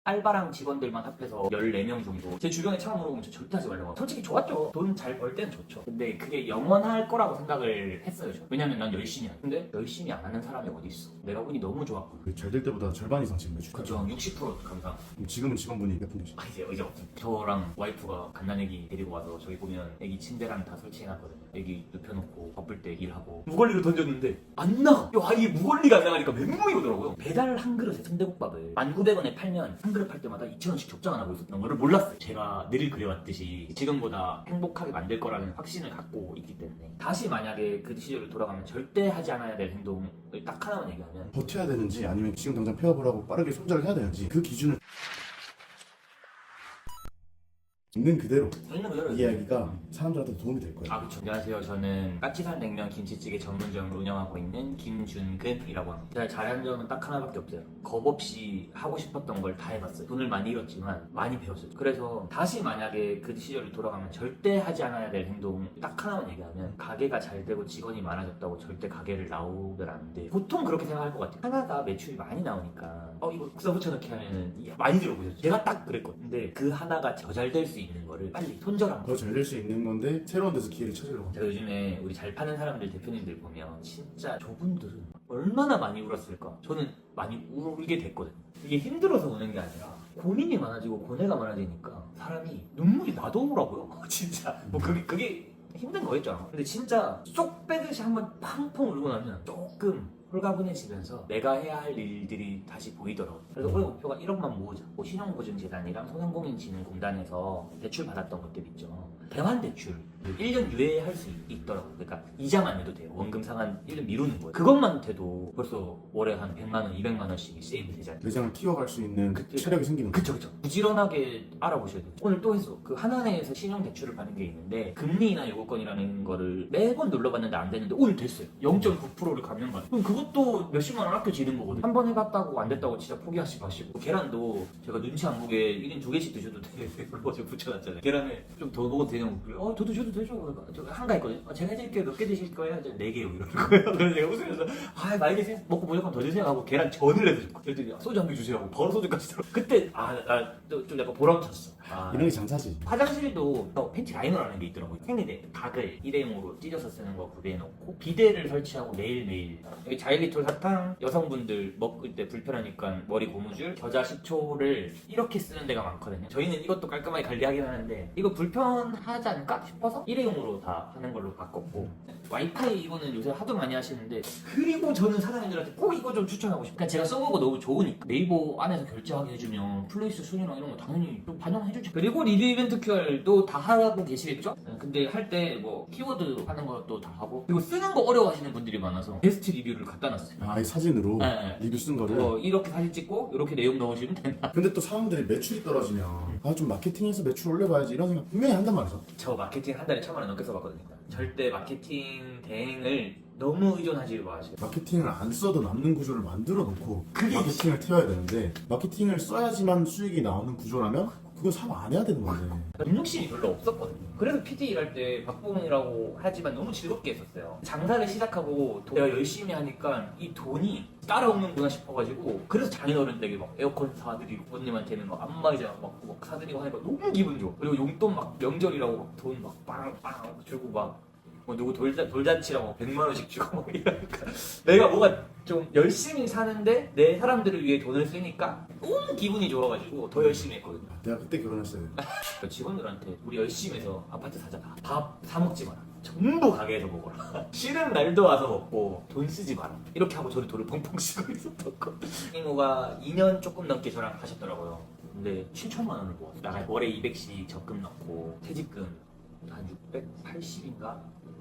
알바랑 직원들만 합해서 14명 정도. 제 주변에 처음 물어보면 저 절대 하지 말라고. 솔직히 좋았죠. 돈 잘 벌 때는 좋죠. 근데 그게 영원할 거라고 생각을 했어요. 왜냐면 난 열심히 하니까. 근데 열심히 안 하는 사람이 어디 있어. 내가 운이 너무 좋았고. 잘 될 때보다 절반 이상 지금 매출. 그죠. 60% 감사. 지금은 직원분이 몇 분 계시죠? 이제 없죠. 저랑 와이프가 갓난애기 데리고 와서 저기 보면 애기 침대랑 다 설치해놨거든요. 애기 눕혀놓고 바쁠 때 일하고 무걸리로 던졌는데 안 나가. 이 무걸리가 안 나가니까 멘붕이 오더라고요. 배달 한 그릇에 순대국밥을 1,900원에 팔면 한 그릇 팔 때마다 2,000원씩 적자가 나고 있었던 거를 몰랐어요. 제가 늘 그래왔듯이 지금보다 행복하게 만들 거라는 확신을 갖고 있기 때문에 다시 만약에 그 시절로 돌아가면 절대 하지 않아야 될 행동을 딱 하나만 얘기하면 버텨야 되는지 아니면 지금 당장 폐업을 하고 빠르게 손절을 해야 되는지 그 기준을 있는 그대로 이야기가 사람들한테 도움이 될 거예요. 그렇죠. 안녕하세요. 저는 까치산 냉면 김치찌개 전문점을 운영하고 있는 김준근이라고 합니다. 제가 잘한 점은 딱 하나밖에 없어요. 겁 없이 하고 싶었던 걸 다 해봤어요. 돈을 많이 잃었지만 많이 배웠어요. 그래서 다시 만약에 그 시절로 돌아가면 절대 하지 않아야 될 행동 딱 하나만 얘기하면 가게가 잘 되고 직원이 많아졌다고 절대 가게를 나오면 안 돼. 보통 그렇게 생각할 것 같아요. 하나가 매출이 많이 나오니까 이거 국사 붙여넣기 하면 많이 들어보셨죠? 제가 딱 그랬거든요. 근데 그 하나가 더 잘 될 수 있는 거를 빨리 손절하고 더 잘 될 수 있는 건데 새로운 데서 기회를 찾으려고. 제가 요즘에 우리 잘 파는 사람들 대표님들 보면 진짜 저분들은 얼마나 많이 울었을까. 저는 많이 울게 됐거든요. 이게 힘들어서 우는 게 아니라 고민이 많아지고 고뇌가 많아지니까 사람이 눈물이 나더라고요. 진짜 뭐 그게 힘든 거였죠. 근데 진짜 쏙 빼듯이 한번 팡팡 울고 나면 조금 홀가분해지면서 내가 해야 할 일들이 다시 보이더라고요. 그래서 올해 목표가 1억만 모으자. 뭐 신용보증재단이랑 소상공인진흥공단에서 대출 받았던 것들 있죠. 대환대출 1년 유예할 수 있더라고요. 그러니까 이자만 내도 돼요. 원금 상환 1년 미루는 거예요. 그것만 돼도 벌써 월에 한 100만 원, 200만 원씩 세이브 되잖아요. 매장을 키워갈 수 있는 체력이 생기는 거죠. 그쵸. 부지런하게 알아보셔야 돼요. 오늘 또 했어. 그 하나은행에서 신용대출을 받는 게 있는데 금리나 요구권이라는 거를 매번 눌러봤는데 안 되는데 오늘 됐어요. 0.9%를 감면받아요. 그럼 그것도 몇십만 원 아껴지는 거거든요. 한 번 해봤다고 안 됐다고 진짜 포기하지 마시고. 계란도 제가 눈치 안 보게 1인 2개씩 드셔도 돼. 그거 제가 붙여놨잖아요. 계란을 좀 더 먹어도 되냐고. 저도 줘도 되죠. 저 한가 있거든요. 제가 해드릴게요. 몇 개 드실 거예요? 4개요. 이러는 거예요. 그래서 제가 웃으면서 많이 드세요. 먹고 무조건 더 드세요. 하고 계란 전을 해드렸고. 그랬더니 소주 한 병 주세요. 하고 바로 소주까지 들어. 그때 좀 약간 보람찼어. 이런 게 장사지. 화장실도 팬티 라이너라는 게 있더라고요. 생리대, 닭을 일회용으로 찢어서 쓰는 거 구비해 놓고 비데를 설치하고 매일매일 여기 자일리톨 사탕 여성분들 먹을 때 불편하니까 머리 고무줄, 겨자 식초를 이렇게 쓰는 데가 많거든요. 저희는 이것도 깔끔하게 관리하긴 하는데 이거 불편하지 않을까 싶어서 일회용으로 다 하는 걸로 바꿨고 와이파이 이거는 요새 하도 많이 하시는데 그리고 저는 사장님들한테 꼭 이거 좀 추천하고 싶어요. 그러니까 제가 써보고 너무 좋으니까 네이버 안에서 결제하게 해주면 플레이스 순위랑 이런 거 당연히 좀 반영해주죠. 그리고 리뷰 이벤트 QR도 다 하고 계시겠죠? 근데 할 때 뭐 키워드 하는 것도 다 하고 그리고 쓰는 거 어려워하시는 분들이 많아서 베스트 리뷰를 갖다 놨어요. 이 사진으로 네. 리뷰 쓴 거를. 이렇게 사진 찍고 이렇게 내용 넣으시면 된다. 근데 또 사람들이 매출이 떨어지면 좀 마케팅해서 매출 올려봐야지 이런 생각 분명히 한단 말이죠. 저 마케팅 한 달에 1,000만 원 넘게 써봤거든요. 절대 마케팅 대행을 너무 의존하지 마시고 마케팅을 안 써도 남는 구조를 만들어 놓고 마케팅을 태워야 되는데 마케팅을 써야지만 수익이 나오는 구조라면 그건 사업 안 해야 되는 건데. 능력심이 별로 없었거든요. 그래서 PT 일할 때 박봉이라고 하지만 너무 즐겁게 했었어요. 장사를 시작하고 내가 열심히 하니까 이 돈이 따라오는구나 싶어가지고 그래서 장인어른들에게 막 에어컨 사드리고 부모님한테는 막 안마의자 막 사드리고 하니까 너무 기분 좋아. 그리고 용돈 막 명절이라고 막 돈 막 빵빵 주고 막 누구 돌잔치라고 100만 원씩 주고 막 이러니까 내가 뭐가 좀 열심히 사는데 내 사람들을 위해 돈을 쓰니까 너무 기분이 좋아가지고 더 열심히 했거든요. 내가 그때 결혼했어야 돼. 직원들한테 우리 열심히 해서 아파트 사자. 밥 사 먹지 마라. 전부 가게에서 먹어라. 쉬는 날도 와서 먹고 돈 쓰지 마라. 이렇게 하고 저를 돈을 펑펑 쓰고 있었던 거. 이모가 2년 조금 넘게 저랑 하셨더라고요. 근데 7천만 원을 모았어요. 나갈 월에 200씩 적금 넣고 퇴직금 한 680인가?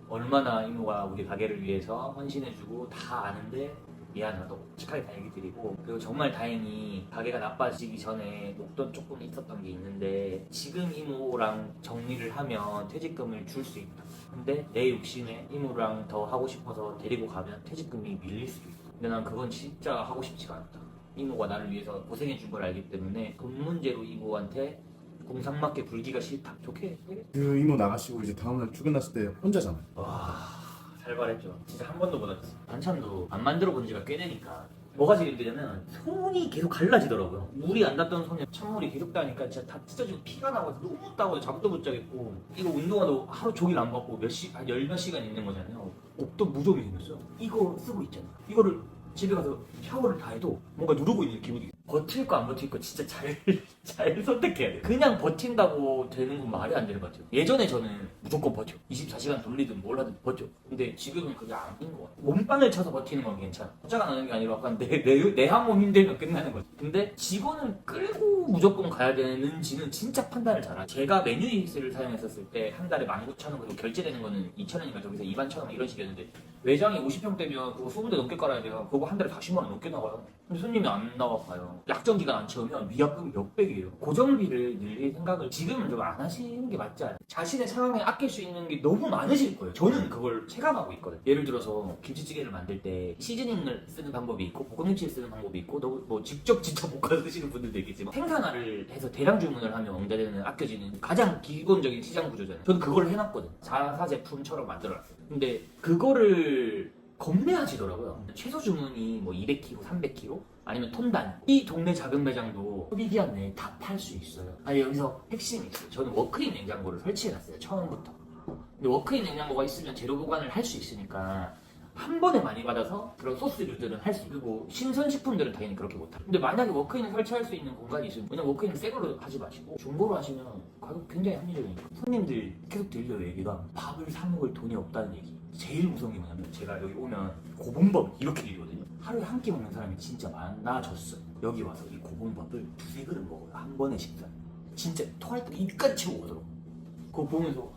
얼마나 이모가 우리 가게를 위해서 헌신해주고 다 아는데 미안하다고 축하의 다 얘기 드리고 그리고 정말 다행히 가게가 나빠지기 전에 목돈 조금 있었던 게 있는데 지금 이모랑 정리를 하면 퇴직금을 줄 수 있다. 근데 내 욕심에 이모랑 더 하고 싶어서 데리고 가면 퇴직금이 밀릴 수도 있다. 근데 난 그건 진짜 하고 싶지가 않다. 이모가 나를 위해서 고생해 준 걸 알기 때문에 돈 문제로 이모한테 공상맞게 굴기가 싫다. 좋게 되겠다. 그 이모 나가시고 이제 다음날 출근했을 때 혼자잖아요. 와, 살 발했죠. 진짜 한 번도 못 왔어. 반찬도 안 만들어 본 지가 꽤 되니까 뭐가 제일 힘들냐면 손이 계속 갈라지더라고요. 물이 안 닿던 손에 찬물이 계속 닿으니까 진짜 다 찢어지고 피가 나고 너무 따고 잠도 못 자겠고 이거 운동화도 하루 종일 안 벗고 한 열 몇 시간 있는 거잖아요. 옷도 무좀이 생겼어요. 이거 쓰고 있잖아. 이거를 집에 가서 샤워를 다 해도 뭔가 누르고 있는 기분이 버틸 거 안 버틸 거 진짜 잘 선택해야 돼. 그냥 버틴다고 되는 건 말이 안 되는 것 같아요. 예전에 저는 무조건 버텨. 24시간 돌리든 뭘 하든 버텨. 근데 지금은 그게 아닌 것 같아. 몸빵을 쳐서 버티는 건 괜찮아. 숫자가 나는 게 아니라 약간 내 한 몸 힘들면 끝나는 거지. 근데 직원을 끌고 무조건 가야 되는지는 진짜 판단을 잘하죠. 제가 메뉴이익스를 사용했었을 때 한 달에 19,000원 그리고 결제되는 거는 2,000원인가 저기서 21,000원 이런 식이었는데 매장이 50평대면 그거 20대 넘게 깔아야 돼요. 그거 한 달에 40만 원 넘게 나와요. 근데 손님이 안 나와 봐요. 약정 기간 안 채우면 위약금이 몇백이에요. 고정비를 늘릴 생각을 지금은 좀 안 하시는 게 맞지 않아요? 자신의 상황에 아낄 수 있는 게 너무 많으실 거예요. 저는 그걸 체감하고 있거든요. 예를 들어서 김치찌개를 만들 때 시즈닝을 쓰는 방법이 있고 볶음김치를 쓰는 방법이 있고 뭐 직접 볶아 쓰시는 분들도 있겠지만 생산화를 해서 대량 주문을 하면 응대되는 아껴지는 가장 기본적인 시장 구조잖아요. 저는 그걸 해놨거든요. 자사 제품처럼 만들어놨어요. 근데 그거를 겁내하시더라고요. 최소 주문이 뭐 200kg, 300kg 아니면 톤 단위. 이 동네 작은 매장도 소비기한 내에 다 팔 수 있어요. 아니 여기서 핵심이 있어요. 저는 워크인 냉장고를 설치해놨어요. 처음부터. 근데 워크인 냉장고가 있으면 재료 보관을 할 수 있으니까 한 번에 많이 받아서 그런 소스류들은 할 수 있고 신선식품들은 당연히 그렇게 못하고 근데 만약에 워크인을 설치할 수 있는 공간이 있으면 왜냐면 워크인은 새 걸로 하지 마시고 중고로 하시면 가격 굉장히 합리적이니까 손님들 계속 들려요. 얘기가 밥을 사 먹을 돈이 없다는 얘기. 제일 무서운 게 뭐냐면 제가 여기 오면 고봉밥 이렇게 드리거든요. 하루에 한 끼 먹는 사람이 진짜 많아졌어요. 여기 와서 이 고봉밥을 두세 그릇 먹어요. 한 번에 식사. 진짜 토할 때 입까지 치고 오더라고. 그거 보면서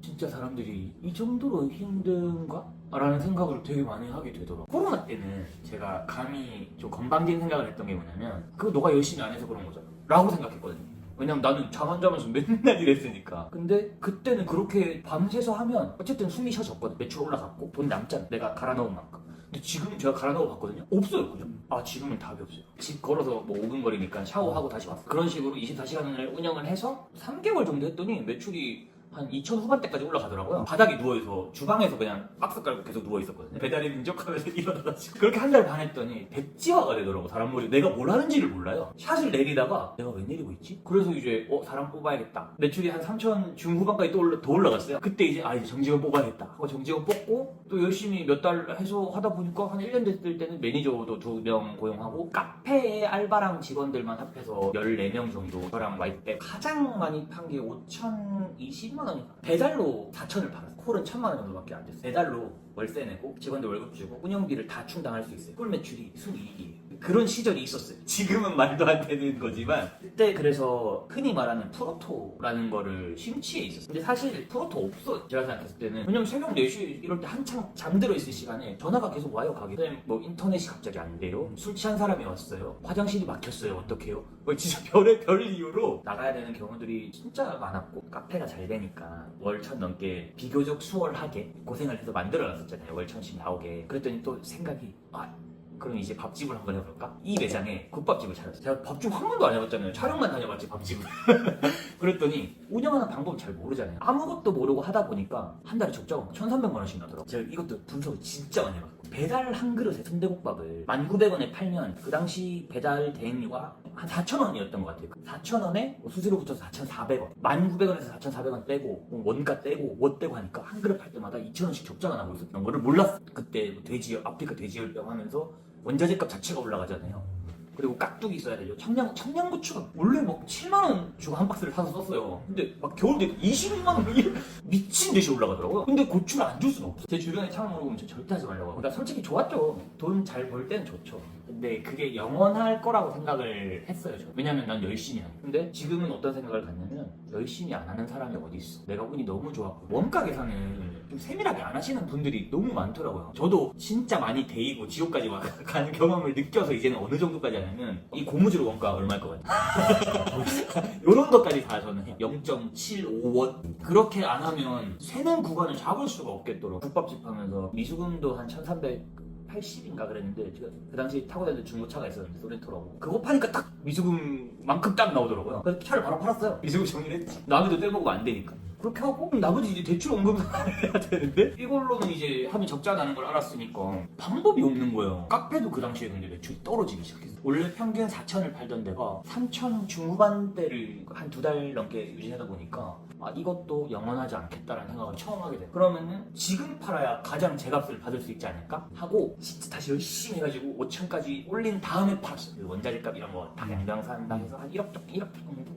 진짜 사람들이 이 정도로 힘든가? 라는 생각을 되게 많이 하게 되더라고요. 코로나 때는 제가 감히 좀 건방진 생각을 했던 게 뭐냐면 그거 너가 열심히 안 해서 그런 거잖아 라고 생각했거든요. 왜냐면 나는 잠 안 자면서 맨날 일했으니까. 근데 그때는 그렇게 밤새서 하면 어쨌든 숨이 쉬어졌거든. 매출 올라갔고 돈 남잖아. 내가 갈아 넣은 만큼. 근데 지금 제가 갈아 넣어 봤거든요. 없어요. 그죠? 아 지금은 답이 없어요. 집 걸어서 뭐 5분 거리니까 샤워하고 다시 왔어. 그런 식으로 24시간을 운영을 해서 3개월 정도 했더니 매출이 한 2,000 후반대까지 올라가더라고요. 바닥에 누워있어 주방에서 그냥 박스 깔고 계속 누워있었거든요. 배달의 민족하면서 일어나가지고 그렇게 한 달 반 했더니 백지화가 되더라고. 사람 머리. 내가 뭘 하는지를 몰라요. 샷을 내리다가 내가 왜 내리고 있지? 그래서 이제 사람 뽑아야겠다. 매출이 한 3,000 중후반까지 더 올라갔어요. 그때 이제 이제 정직원 뽑아야겠다 하고 정직원 뽑고 또 열심히 몇 달 해서 하다 보니까 한 1년 됐을 때는 매니저도 2명 고용하고 카페에 알바랑 직원들만 합해서 14명 정도. 저랑 와이프 때 가장 많이 판 게 5,020만 원인가? 배달로 4,000을 팔았어. 콜은 1,000만 원 정도밖에 안 됐어. 배달로 월세 내고 직원들 월급 주고 운영비를 다 충당할 수 있어요. 꿀 매출이 순이익이에요. 그런 시절이 있었어요. 지금은 말도 안 되는 거지만 그때 그래서 흔히 말하는 프로토라는 거를 심취해 있었어요. 근데 사실 프로토 없어. 제가 생각했을 때는 왜냐면 새벽 4시 이럴 때 한창 잠들어 있을 시간에 전화가 계속 와요. 가게. 선생님 뭐 인터넷이 갑자기 안 돼요. 술 취한 사람이 왔어요. 화장실이 막혔어요. 어떡해요? 뭐 진짜 별 이유로 나가야 되는 경우들이 진짜 많았고 카페가 잘 되니까 월 1,000 넘게 비교적 수월하게 고생을 해서 만들어놨었잖아요. 월 1,000씩 나오게. 그랬더니 또 생각이 그럼 이제 밥집을 한번 해볼까? 이 매장에 국밥집을 차렸어요. 제가 밥집 한 번도 안 해봤잖아요. 촬영만 다녀봤지 밥집을. 그랬더니 운영하는 방법 잘 모르잖아요. 아무것도 모르고 하다 보니까 한 달에 적자가 1,300만 원씩 나더라고요. 제가 이것도 분석을 진짜 많이 해봤고 배달 한 그릇에 순대국밥을 1,900원에 팔면 그 당시 배달 대행료가 한 4,000원이었던 것 같아요. 4,000원에 수수료 붙여서 4,400원 1,900원에서 4,400원 떼고 원가 떼고 뭐 떼고 하니까 한 그릇 팔 때마다 2,000원씩 적자가 나고 있었던 거를 몰랐어. 그때 아프리카 돼지열병 하면서 원자재값 자체가 올라가잖아요. 그리고 깍두기 써야 되죠. 청양고추가 원래 막 7만원 주고 한 박스를 사서 썼어요. 근데 막 겨울 되고 22만원 미친 듯이 올라가더라고요. 근데 고추를 안 줄 수는 없어. 제 주변에 창을 물어보면 저 절대 하지 말라고 하고. 그러니까 솔직히 좋았죠. 돈 잘 벌 때는 좋죠. 근데 그게 영원할 거라고 생각을 했어요. 저. 왜냐면 난 열심히 하고. 근데 지금은 어떤 생각을 갖냐면 열심히 안 하는 사람이 어디 있어. 내가 운이 너무 좋았고 원가 계산을 좀 세밀하게 안 하시는 분들이 너무 많더라고요. 저도 진짜 많많이 데이고 지옥까지 가는 경험을 느껴서 이제는 어느 정도까지 하냐면 이 고무줄 원가가 얼마일 것 같아요. 이런 것까지 다 저는 0.75원 그렇게 안 하면 세는 구간을 잡을 수가 없겠더라고요. 국밥집 하면서 미수금도 한 1,380인가 그랬는데 제가 그 당시 타고 다니는 중고차가 있었는데 소렌토라고 그거 파니까 딱 미수금만큼 딱 나오더라고요. 그래서 차를 바로 팔았어요. 미수금 정리를 했지. 남의도 떼보고 안 되니까. 그렇게 하고 그럼 나머지 이제 대출 원금을 해야 되는데 이걸로는 이제 하면 적자나는 걸 알았으니까 방법이 없는 거예요. 카페도 그 당시에 근데 매출이 떨어지기 시작했어. 원래 평균 4천을 팔던 데가 3천 중후반대를 한 2달 넘게 유지하다 보니까 아 이것도 영원하지 않겠다라는 생각을 처음 하게 돼. 그러면은 지금 팔아야 가장 제값을 받을 수 있지 않을까 하고 진짜 다시 열심히 해가지고 5천까지 올린 다음에 팔았어. 그 원자재값 이런 거 다 양장산다 해서 한 1억 정도?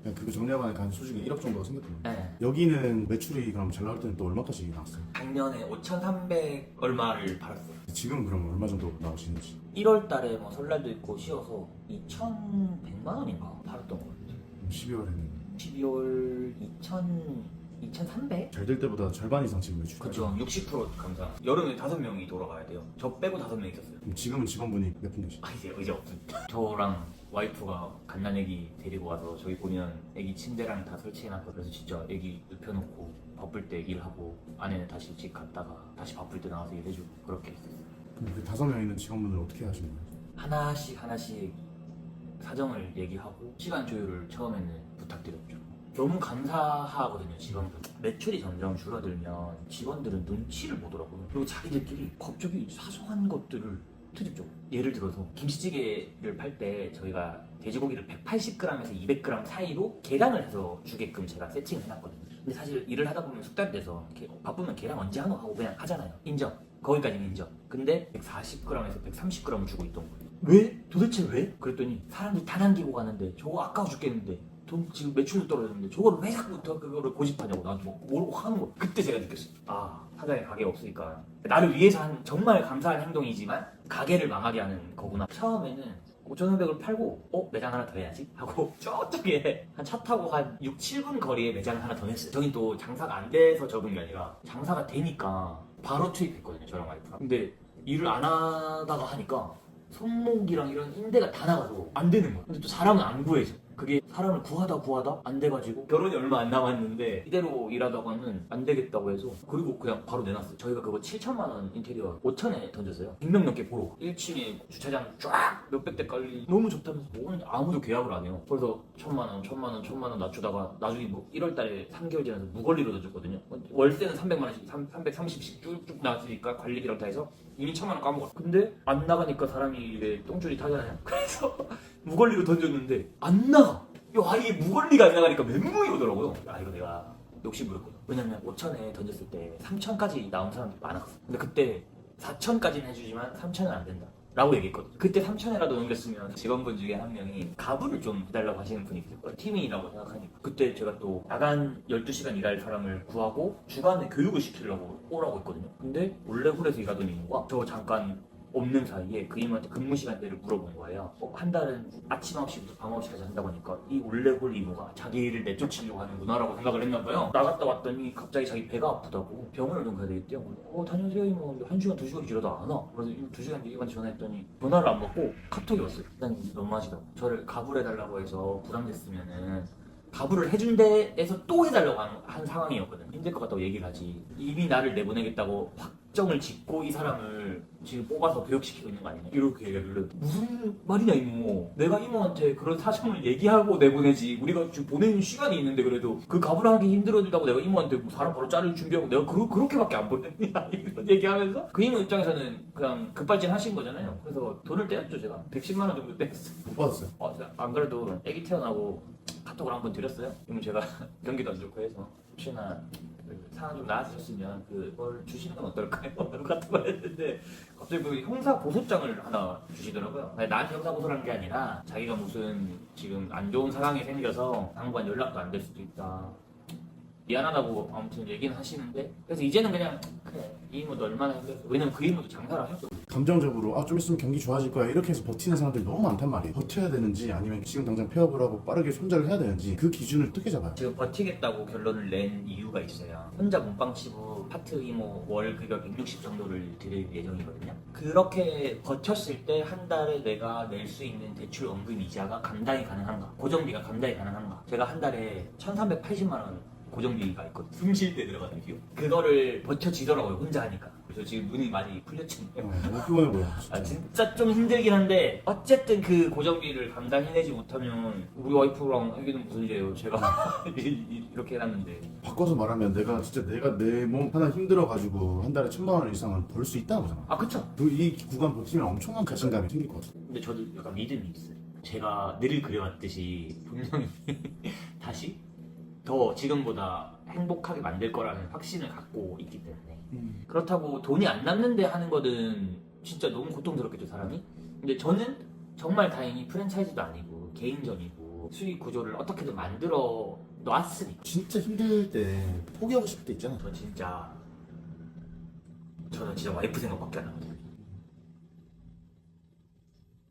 그냥 그거 정리하고 나니까 한 수익이 1억 정도가 생겼거든요. 네. 여기는 매출이 그럼 잘 나올 때는 또 얼마까지 나왔어요? 작년에 5,300 얼마를 팔았어요. 지금 그럼 얼마 정도 나오시는지? 1월 달에 뭐 설날도 있고 쉬어서 2,100만 원인가 팔았던 것 같아요. 12월에는 12월 2,300? 잘 될 때보다 절반 이상 지금 매출이 그쵸, 60% 감사. 여름에 5명이 돌아가야 돼요. 저 빼고 5명 있었어요. 그럼 지금은 직원분이 몇 분 계시죠? 아 이제 없습니다. 저랑 와이프가 갓난애기 데리고 와서 저기 보면 애기 침대랑 다 설치해놨고 그래서 진짜 애기 눕혀놓고 바쁠 때 일하고 아내는 다시 집 갔다가 다시 바쁠 때 나와서 일해주고 그렇게 했었어요. 그럼 그 5명 있는 직원분들 어떻게 하시는 거예요? 하나씩 사정을 얘기하고 시간 조율을 처음에는 부탁드렸죠. 너무 감사하거든요, 직원들. 매출이 점점 줄어들면 직원들은 눈치를 보더라고요. 그리고 자기들끼리 갑자기 사소한 것들을 트집죠. 예를 들어서 김치찌개를 팔 때 저희가 돼지고기를 180g에서 200g 사이로 계량을 해서 주게끔 제가 세팅을 해놨거든요. 근데 사실 일을 하다 보면 숙달이 돼서 이렇게 바쁘면 계량 언제 하노 하고 그냥 하잖아요. 인정. 거기까지는 인정. 근데 140g에서 130g을 주고 있던 거예요. 왜? 도대체 왜? 그랬더니 사람들이 다 남기고 가는데 저거 아까워 죽겠는데 돈 지금 매출도 떨어졌는데 저거를 왜 자꾸부터 그거를 고집하냐고 나한테 뭐 모르고 하는 거. 그때 제가 느꼈어요. 아 사장이 가게가 없으니까 나를 위해서 한 정말 감사한 행동이지만 가게를 망하게 하는 거구나. 처음에는 5,500을 팔고 매장 하나 더 해야지 하고 저쪽에 한 차 타고 한 6, 7분 거리에 매장 하나 더 냈어요. 저긴 또 장사가 안 돼서 접은 게 아니라 장사가 되니까 바로 투입했거든요, 저랑 와이프가. 근데 일을 안 하다가 하니까 손목이랑 이런 인대가 다 나가서 안 되는 거야. 근데 또 사람은 안 구해져. 그게 사람을 구하다 안 돼가지고 결혼이 얼마 안 남았는데 이대로 일하다가는 안 되겠다고 해서 그리고 그냥 바로 내놨어요. 저희가 그거 7천만 원 인테리어 5천에 던졌어요. 100명 넘게 보러 1층에 주차장 쫙 몇백 대 깔리 너무 좋다면서 오늘 아무도 계약을 안 해요. 그래서 1,000만 원 낮추다가 나중에 뭐 1월 달에 3개월 지나서 무권리로 던졌거든요. 월세는 300만 원씩 330씩 쭉쭉 나왔으니까 관리비랑 다 해서 이미 1,000만 원 까먹었어. 근데 안 나가니까 사람이 이게 똥줄이 타잖아요. 그래서 무권리로 던졌는데 안 나가. 야 이게 무권리가 안 나가니까 멘붕이 오더라고요. 아 이거 내가 욕심부렸구나. 왜냐면 5천에 던졌을 때 3천까지 나온 사람들이 많았어. 근데 그때 4천까지는 해주지만 3천은 안 된다 라고 얘기했거든요. 그때 3천이라도 넘겼으면 직원분 중에 한 명이 가부를 좀 해달라고 하시는 분이 있을 거예요. 팀이라고 생각하니까. 그때 제가 또 야간 12시간 일할 사람을 구하고 주간에 교육을 시키려고 오라고 했거든요. 근데 원래 홀에서 일하던 이모가 저 잠깐 없는 사이에 그 이모한테 근무 시간대를 물어본 거예요. 한 달은 아침 9시부터 밤 9시까지 한다고 하니까 이 올레골 이모가 자기 일을 내쫓으려고 하는구나라고 생각을 했나 봐요. 나갔다 왔더니 갑자기 자기 배가 아프다고 병원을 좀 가야 되겠대요. 다녀오세요 이모. 1시간 2시간 지나도 안 와. 그래서 2시간 2시간 전화했더니 전화를 안 받고 카톡이 왔어요. 일단 너무하시다고. 저를 가불해달라고 해서 부담됐으면은 가불을 해준 데에서 또 해달라고 한 상황이었거든. 힘들 것 같다고 얘기를 하지. 이미 나를 내보내겠다고 확정을 짓고 이 사람을 지금 뽑아서 교육시키고 있는 거 아니냐 이렇게 얘기를. 무슨 말이냐 이모. 내가 이모한테 그런 사정을 얘기하고 내보내지. 우리가 지금 보내는 시간이 있는데 그래도 그 가불하기 힘들어진다고 내가 이모한테 뭐 사람 바로 자를 준비하고 내가 그렇게밖에 안 보냈냐 이런 얘기하면서 그 이모 입장에서는 그냥 급발진 하신 거잖아요. 그래서 돈을 떼었죠. 제가 110만 원 정도 떼었어요. 못 받았어요? 안 그래도 애기 태어나고 카톡을 한번 드렸어요. 그럼 제가 경기도 안 좋고 해서 혹시나 상황 좀 나아지셨으면 그걸 주시는 건 어떨까요? 같은 걸 했는데 갑자기 그 형사 고소장을 하나 주시더라고요. 아니, 나한테 형사 고소를 한 게 아니라 자기가 무슨 지금 안 좋은 상황이 생겨서 당분간 연락도 안 될 수도 있다. 미안하다고 아무튼 얘기는 하시는데 그래서 이제는 그냥 그래 이 이모도 얼마나 힘들었어. 왜냐면 그 이모도 장사를 하셨거든요. 감정적으로 좀 있으면 경기 좋아질 거야 이렇게 해서 버티는 사람들이 너무 많단 말이에요. 버텨야 되는지 아니면 지금 당장 폐업을 하고 빠르게 손절을 해야 되는지 그 기준을 어떻게 잡아요? 지금 버티겠다고 결론을 낸 이유가 있어요. 혼자 몸빵치고 파트 이모 월 급여 160 정도를 드릴 예정이거든요. 그렇게 버텼을 때 한 달에 내가 낼 수 있는 대출 원금 이자가 감당이 가능한가? 고정비가 감당이 가능한가? 제가 한 달에 1,380만 원 고정비가 있거든. 숨 쉴 때 들어가는 기억. 그거를 버텨지더라고요, 혼자 하니까. 그래서 지금 눈이 많이 풀렸지. 너무 피곤해 보여. 아 진짜 좀 힘들긴 한데 어쨌든 그 고정비를 감당해내지 못하면 우리 와이프랑 하기는 무슨 일이에요. 제가 이렇게 해놨는데. 바꿔서 말하면 내가 내 몸 하나 힘들어가지고 한 달에 1,000만 원 이상은 벌 수 있다는 거잖아. 아 그쵸. 이 구간 버티면 엄청난 자신감이 생길 것 같아. 근데 저도 약간 믿음이 있어요. 제가 늘 그래왔듯이 분명히 다시 더 지금보다 행복하게 만들 거라는 확신을 갖고 있기 때문에. 그렇다고 돈이 안 남는데 하는 거는 진짜 너무 고통스럽겠죠, 사람이. 근데 저는 정말 다행히 프랜차이즈도 아니고 개인전이고 수익 구조를 어떻게든 만들어 놨으니까. 진짜 힘들 때 포기하고 싶을 때 있잖아. 저는 진짜 와이프 생각밖에 안 나거든요.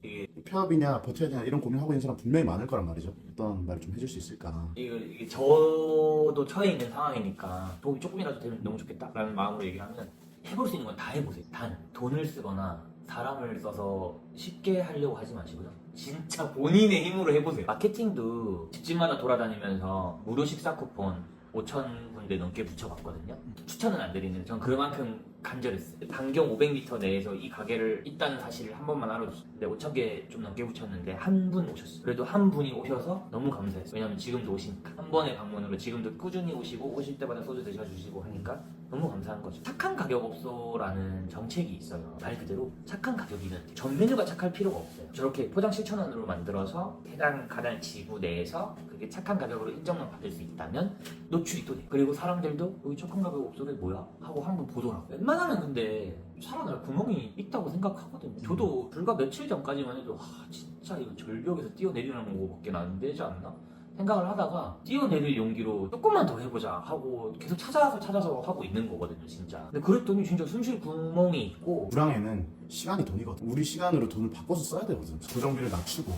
이게 폐업이냐 버텨야 되냐 이런 고민하고 있는 사람 분명히 많을 거란 말이죠. 어떤 말 좀 해줄 수 있을까? 이게 저도 처해 있는 상황이니까 도움이 조금이라도 되면 너무 좋겠다라는 마음으로 얘기하면 해볼 수 있는 건 다 해보세요. 단 돈을 쓰거나 사람을 써서 쉽게 하려고 하지 마시고요. 진짜 본인의 힘으로 해보세요. 마케팅도 집집마다 돌아다니면서 무료 식사 쿠폰 5,000군데 넘게 붙여봤거든요. 추천은 안 드리는데 전 그만큼 간절했어요. 반경 500m 내에서 이 가게를 있다는 사실을 한 번만 알아줬어요. 근데 5,000개 좀 넘게 붙였는데 한 분 오셨어요. 그래도 한 분이 오셔서 너무 감사했어요. 왜냐면 지금도 오시니까. 한 번의 방문으로 지금도 꾸준히 오시고 오실 때마다 소주 드셔주시고 하니까 너무 감사한 거죠. 착한 가격업소라는 정책이 있어요. 말 그대로 착한 가격이면 전 메뉴가 착할 필요가 없어요. 저렇게 포장 실천원으로 만들어서 해당 가단 지구 내에서 그게 착한 가격으로 인정만 받을 수 있다면 노출이 또 돼. 그리고 사람들도 여기 착한 가격 업소가 뭐야? 하고 한번 보더라고. 웬만하면 근데 살아날 구멍이 있다고 생각하거든요. 저도 불과 며칠 전까지만 해도 진짜 이거 절벽에서 뛰어내리는 거밖에 안 되지 않나? 생각을 하다가 뛰어내릴 용기로 조금만 더 해보자 하고 계속 찾아서 하고 있는 거거든요, 진짜. 근데 그랬더니 진짜 숨쉴 구멍이 있고. 불황에는 시간이 돈이거든. 우리 시간으로 돈을 바꿔서 써야 되거든. 고정비를 낮추고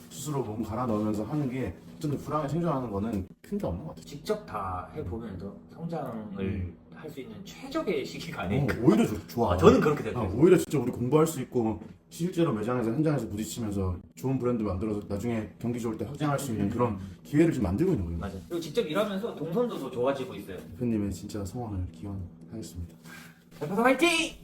스스로 몸 갈아 넣으면서 하는 게 어쨌든 불황에 생존하는 거는 큰 게 없는 것 같아. 직접 다 해보면서 성장을 할 수 있는 최적의 시기가 아닐까. 오히려 좋아. 저는 그렇게 생각해요. 오히려 진짜 우리 공부할 수 있고 실제로 매장에서 현장에서 부딪히면서 좋은 브랜드 만들어서 나중에 경기 좋을 때 확장할 수 있는 그런 기회를 지금 만들고 있는 거예요. 맞아요. 그리고 직접 일하면서 동선도 더 좋아지고 있어요. 대표님의 진짜 성원을 기원하겠습니다. 대표사 화이팅!